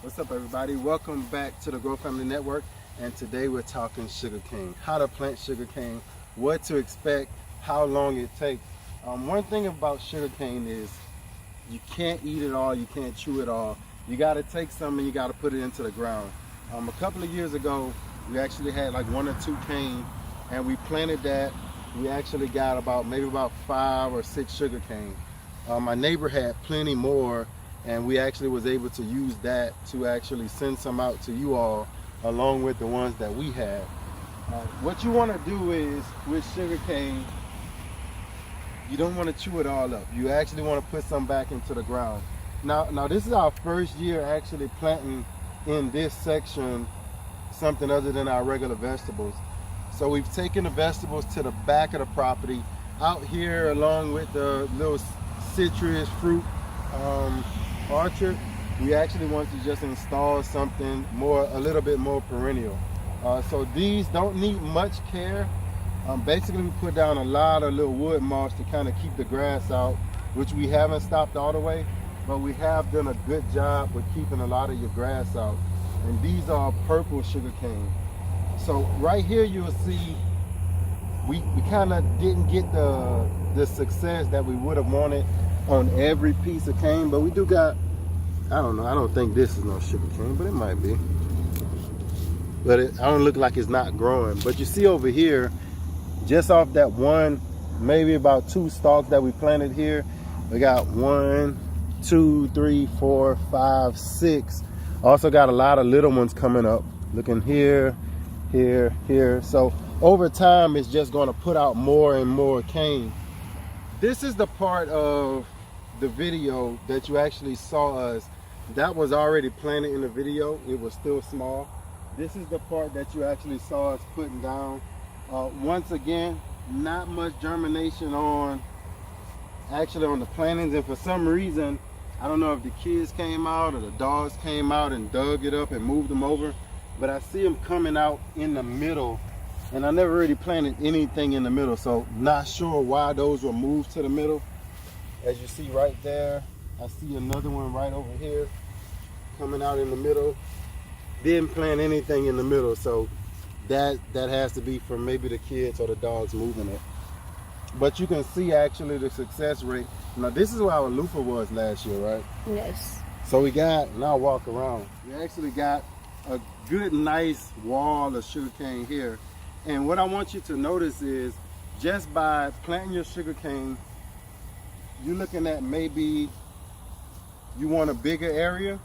What's up, everybody? Welcome back to the Grow Family Network, and today we're talking sugarcane, how to plant sugarcane, what to expect, how long it takes. One thing about sugarcane is you can't eat it all, you can't chew it all. You got to take some and you got to put it into the ground. A couple of years ago, we actually had like 1 or 2 cane, and we planted that. We actually got maybe about 5 or 6 sugarcane. My neighbor had plenty more, and we actually was able to use that to actually send some out to you all along with the ones that we had. What you want to do is with sugarcane, you don't want to chew it all up. You actually want to put some back into the ground. Now this is our first year actually planting in this section something other than our regular vegetables. So we've taken the vegetables to the back of the property out here along with the little citrus fruit orchard. We actually want to just install something a little bit more perennial. So these don't need much care. Basically we put down a lot of little wood mulch to kind of keep the grass out, which we haven't stopped all the way, but we have done a good job with keeping a lot of your grass out. And these are purple sugarcane. So right here you'll see we kind of didn't get the success that we would have wanted on every piece of cane, but we do got, I don't know, I don't think this is no sugar cane, but it might be. But I don't look like it's not growing. But you see over here, just off that one, maybe about 2 stalks that we planted here, we got 1, 2, 3, 4, 5, 6. Also got a lot of little ones coming up. Looking here, here, here. So over time, it's just gonna put out more and more cane. This is the part of the video that you actually saw us. That was already planted in the video. It was still small. This is the part that you actually saw us putting down. Once again, not much germination on the plantings, and for some reason, I don't know if the kids came out or the dogs came out and dug it up and moved them over, but I see them coming out in the middle, and I never really planted anything in the middle, so not sure why those were moved to the middle. As you see right there, I see another one right over here coming out in the middle. Didn't plant anything in the middle, so that has to be from maybe the kids or the dogs moving it. But you can see actually the success rate. Now this is where our loofah was last year, right? Yes. So we got, now walk around, we actually got a good nice wall of sugarcane here. And what I want you to notice is just by planting your sugarcane, you're looking at maybe you want a bigger area,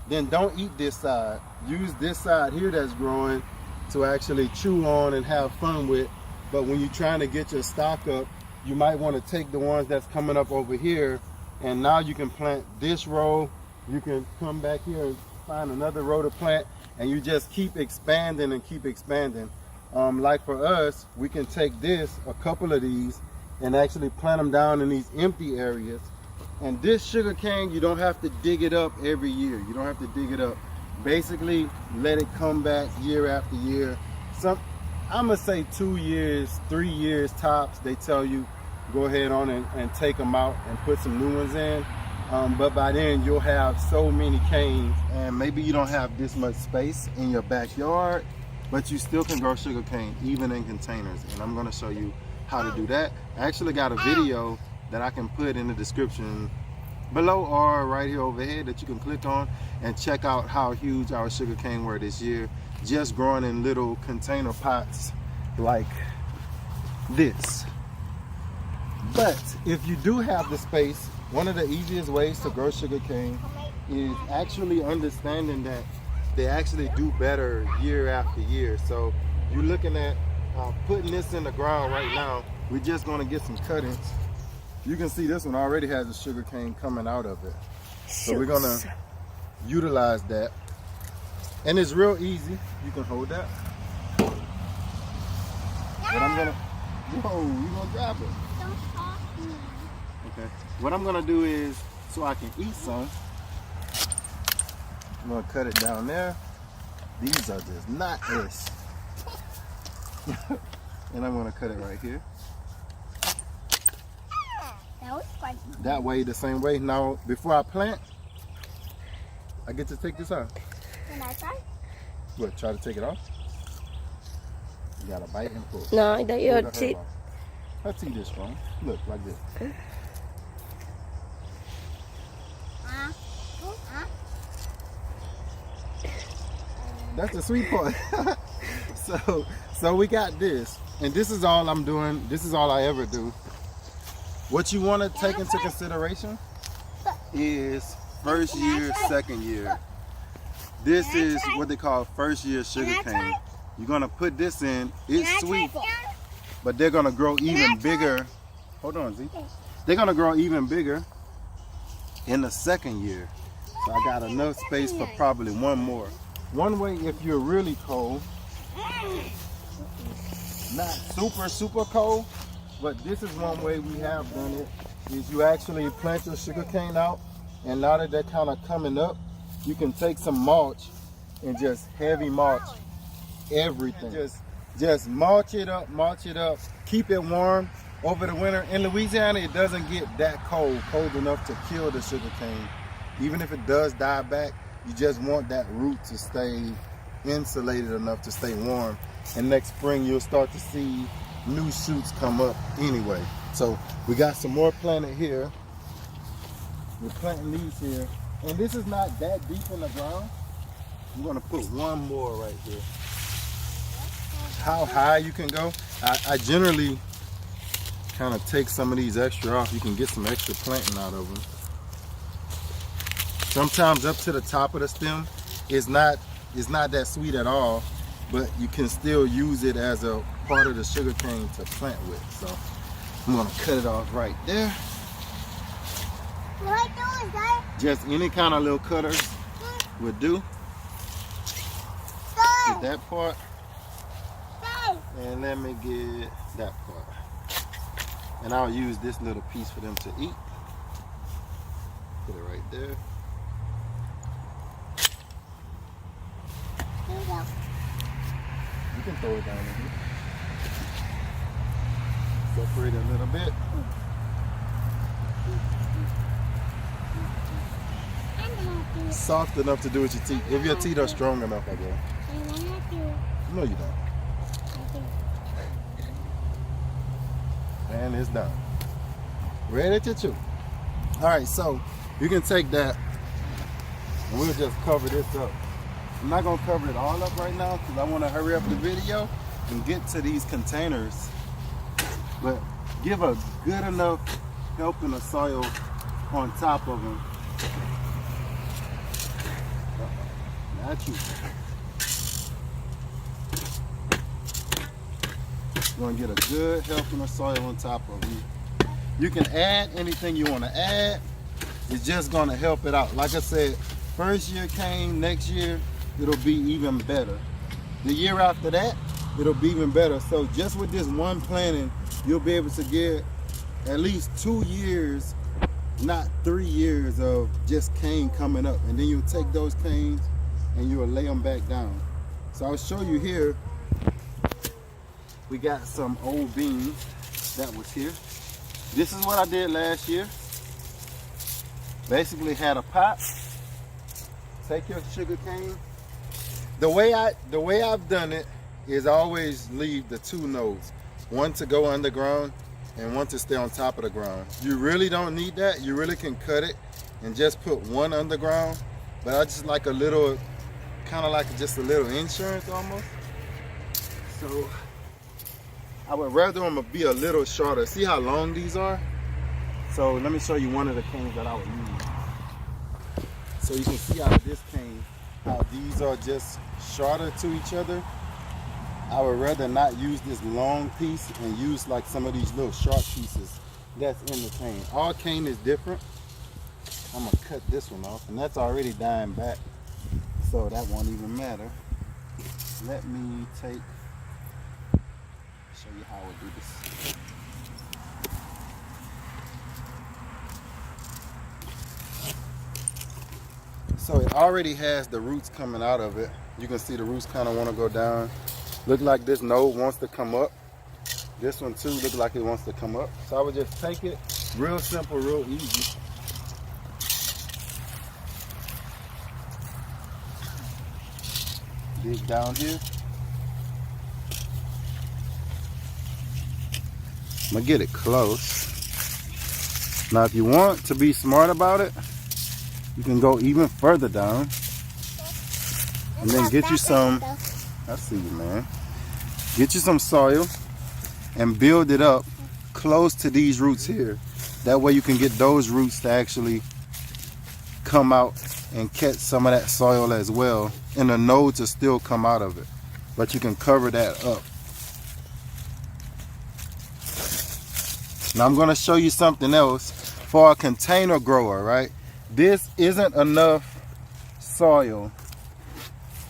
then don't eat this side. Use this side here that's growing to actually chew on and have fun with. But when you're trying to get your stock up, you might want to take the ones that's coming up over here, and now you can plant this row. You can come back here and find another row to plant, and you just keep expanding and keep expanding. Like for us, we can take a couple of these, and actually plant them down in these empty areas. And this sugar cane, you don't have to dig it up every year. You don't have to dig it up. Basically, let it come back year after year. I'm gonna say 2 years, 3 years tops. They tell you go ahead on and take them out and put some new ones in. But by then you'll have so many canes, and maybe you don't have this much space in your backyard, but you still can grow sugar cane even in containers. And I'm gonna show you how to do that. I actually got a video that I can put in the description below or right here overhead that you can click on and check out how huge our sugar cane were this year, just growing in little container pots like this. But if you do have the space, one of the easiest ways to grow sugar cane is actually understanding that they actually do better year after year. So you're looking at putting this in the ground right now. We're just going to get some cuttings. You can see this one already has a sugar cane coming out of it. So we're going to utilize that. And it's real easy. You can hold that. But I'm going to, whoa, you're going to grab it. Don't stop me. Okay. What I'm going to do is, so I can eat some, I'm going to cut it down there. These are just not this. And I'm going to cut it right here. That was quite. That way, the same way. Now, before I plant, I get to take this out. Can I try? What, try to take it off? You gotta bite and pull. No, that your teeth. Her teeth is strong. Look, like this. That's the sweet part. So we got this. And this is all I'm doing. This is all I ever do. What you want to take into consideration is first year, second year. This is what they call first year sugar cane. You're gonna put this in. It's sweet, but they're gonna grow even bigger. Hold on, Z. They're gonna grow even bigger in the second year. So I got enough space for probably one more. One way, if you're really cold, not super cold, but this is one way we have done it, is you actually plant your sugar cane out, and now that they're kind of coming up, you can take some mulch and just heavy mulch everything. Just mulch it up, keep it warm over the winter. In Louisiana, it doesn't get that cold enough to kill the sugar cane. Even if it does die back, you just want that root to stay insulated enough to stay warm. And next spring, you'll start to see new shoots come up anyway. So we got some more planted here. We're planting these here. And this is not that deep in the ground. I'm gonna put one more right here. How high you can go? I generally kind of take some of these extra off. You can get some extra planting out of them. Sometimes up to the top of the stem, it's not that sweet at all, but you can still use it as a part of the sugar cane to plant with. So I'm gonna cut it off right there. What are you doing, Just any kind of little cutter would do. Get that part. And let me get that part. And I'll use this little piece for them to eat. Put it right there. You can throw it down in here. Separate it a little bit. Soft enough to do with your teeth. If your teeth are strong enough, I guess. No, you don't. And it's done. Ready to chew. All right, so you can take that and we'll just cover this up. I'm not gonna cover it all up right now because I want to hurry up the video and get to these containers. But give a good enough helping of soil on top of them. Not you. You're gonna get a good helping of soil on top of them. You can add anything you want to add. It's just gonna help it out. Like I said, first year cane, next year it'll be even better. The year after that, it'll be even better. So just with this one planting, you'll be able to get at least 2 years, not 3 years of just cane coming up. And then you'll take those canes and you'll lay them back down. So I'll show you here. We got some old beans that was here. This is what I did last year. Basically had a pot. Take your sugar cane. The way I've done it is I always leave the 2 nodes. One to go underground and one to stay on top of the ground. You really don't need that. You really can cut it and just put one underground. But I just like a little, kind of like just a little insurance almost. So I would rather them be a little shorter. See how long these are? So let me show you one of the canes that I would use. So you can see out of this cane how these are just shorter to each other. I would rather not use this long piece and use like some of these little short pieces that's in the cane. All cane is different. I'm gonna cut this one off, and that's already dying back, so that won't even matter. Let me show you how I do this. So it already has the roots coming out of it. You can see the roots kind of want to go down. Look like this node wants to come up. This one too look like it wants to come up. So I would just take it real simple, real easy. dig down here. I'm gonna get it close. Now if you want to be smart about it, you can go even further down and then get you some, I see you, man. Get you some soil and build it up close to these roots here. That way you can get those roots to actually come out and catch some of that soil as well, and the nodes will still come out of it, but you can cover that up. Now I'm going to show you something else for a container grower, right? This isn't enough soil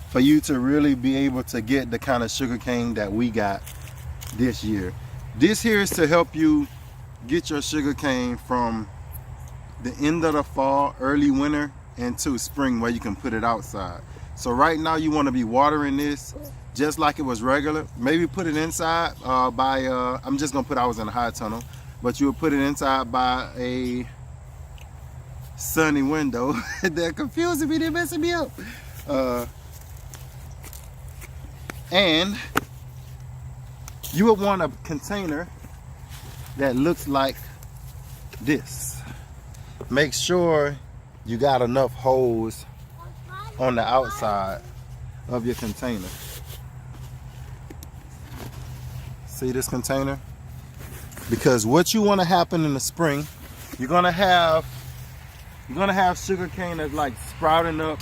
for you to really be able to get the kind of sugarcane that we got this year. This here is to help you get your sugarcane from the end of the fall, early winter, into spring where you can put it outside. So right now you want to be watering this just like it was regular. Maybe put it inside I'm just gonna put ours in a high tunnel, but you would put it inside by a sunny window. They're confusing me, they're messing me up. And you would want a container that looks like this. Make sure you got enough holes on the outside of your container. See this container? Because what you want to happen in the spring, you're gonna have sugarcane that's like sprouting up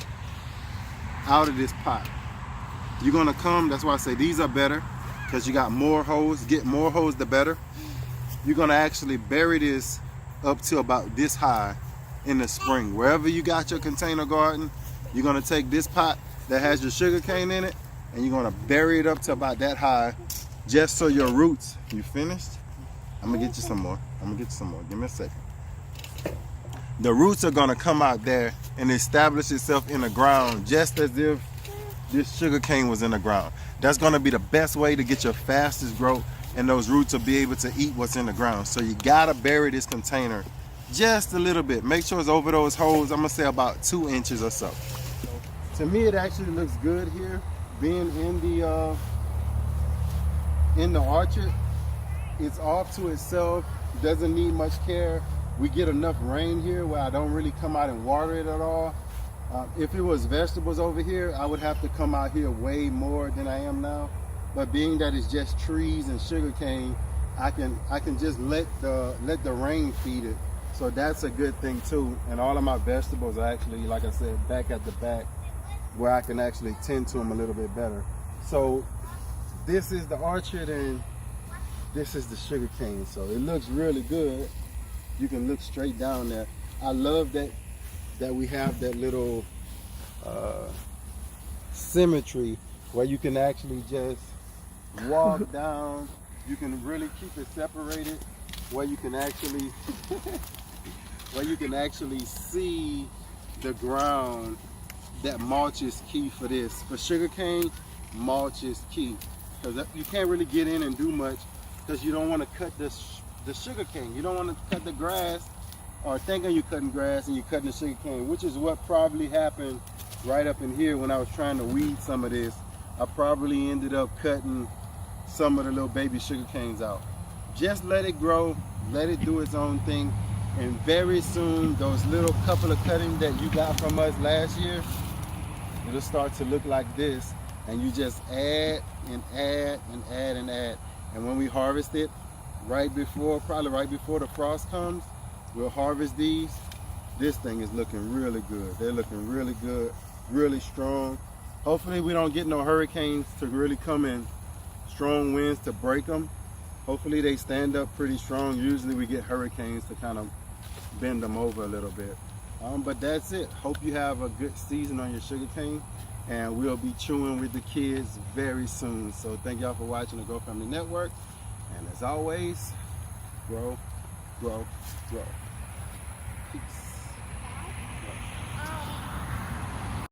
out of this pot. You're gonna come, that's why I say these are better, because you got more holes. Get more holes, the better. You're gonna actually bury this up to about this high in the spring. Wherever you got your container garden, you're gonna take this pot that has your sugarcane in it, and you're gonna bury it up to about that high, just so your roots. You finished? I'm gonna get you some more. Give me a second. The roots are gonna come out there and establish itself in the ground, just as if this sugarcane was in the ground. That's gonna be the best way to get your fastest growth, and those roots will be able to eat what's in the ground. So you gotta bury this container just a little bit. Make sure it's over those holes. I'm gonna say about 2 inches or so. To me, it actually looks good here, being in the orchard. It's off to itself, doesn't need much care. We get enough rain here where I don't really come out and water it at all. If it was vegetables over here, I would have to come out here way more than I am now. But being that it's just trees and sugarcane, I can just let the rain feed it. So that's a good thing too. And all of my vegetables are actually, like I said, back at the back where I can actually tend to them a little bit better. So this is the orchard and this is the sugarcane. So it looks really good. You can look straight down there. I love that we have that little symmetry where you can actually just walk down. You can really keep it separated where you can actually see the ground. That mulch is key for this. For sugarcane, mulch is key, because you can't really get in and do much because you don't want to cut the sugarcane. You don't want to cut the grass, or thinking you're cutting grass and you're cutting the sugarcane, which is what probably happened right up in here when I was trying to weed some of this. I probably ended up cutting some of the little baby sugarcanes out. Just let it grow, let it do its own thing, and very soon those little couple of cuttings that you got from us last year, it'll start to look like this, and you just add and add and add and add. And when we harvest it, probably right before the frost comes, we'll harvest these. This thing is looking really good. They're looking really good, really strong. Hopefully we don't get no hurricanes to really come in, strong winds to break them. Hopefully they stand up pretty strong. Usually we get hurricanes to kind of bend them over a little bit. But that's it. Hope you have a good season on your sugarcane, and we'll be chewing with the kids very soon. So thank y'all for watching the Grow Family Network, and as always, grow, grow, grow. Peace.